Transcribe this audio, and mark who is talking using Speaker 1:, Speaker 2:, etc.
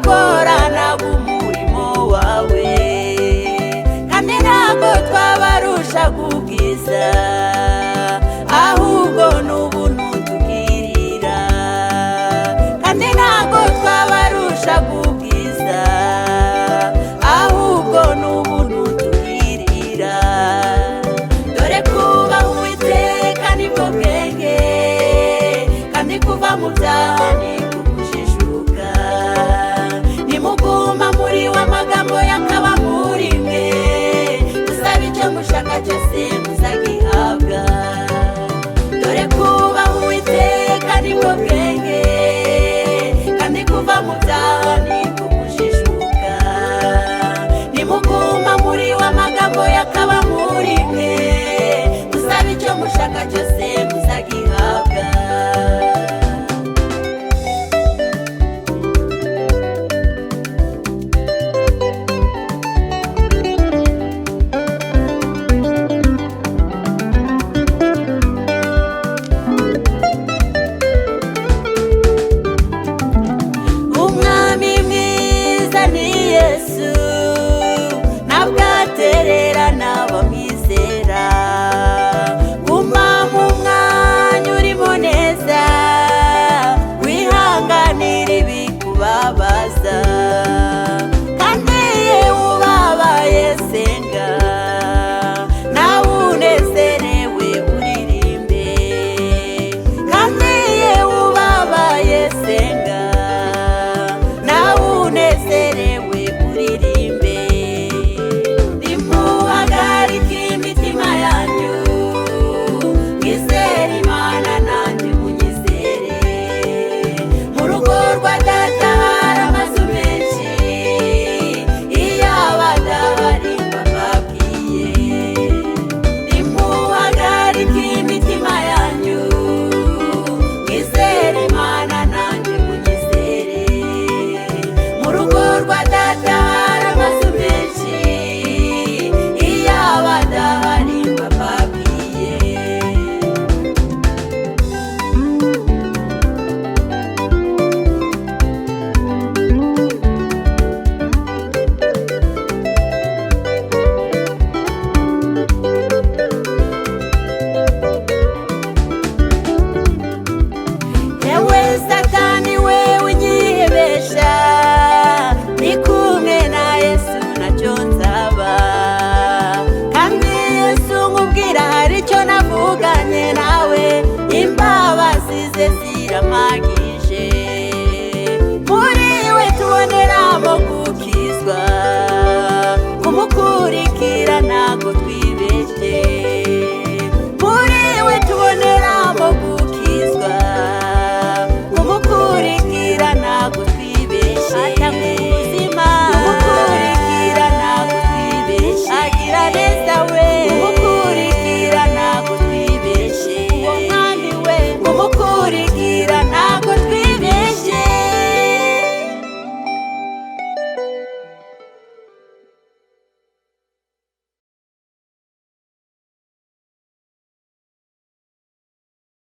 Speaker 1: twakorana umurimo wawe, kandi ntabwo twabarusha ubwiza, ahubwo n'ubuntu tugirira, kandi ntabwo twabarusha ubwiza, ahubwo n'ubuntu tugirira. Dore kubaha Uwiteka nibwo bwenge, kandi kuva mu byaha ni kujijuka. Nimuguma muri we amagambo yakaba muri mwe, musabe icyo mushaka cyose muzagihabwa. Dore kubaha Uwiteka nibwo bwenge, kandi kuva mu byaha ni kujijuka. Nimuguma muri we amagambo yakaba muri mwe, musabe icyo mushaka cyose muzagihabwa. Umwami mwiza ni Yesu, ntabwo atererana abamwizera. Guma mu mwanya urimo neza, wihanganira ibikubabaza, kandi yewe ubabaye senga, nawe unezerewe uririmbe, kandi yewe ubabaye senga, nawe unezerewe uririmbe. Nimuhagarike imitima yanyu, mwizere Imana nanjye munyizere. Mu rugo rwa Data hari amazu menshi, iyo abadahari mbababwiye. Nimuhagarike imitima yanyu, mwizere Imana nanjye munyizere. Mu rugo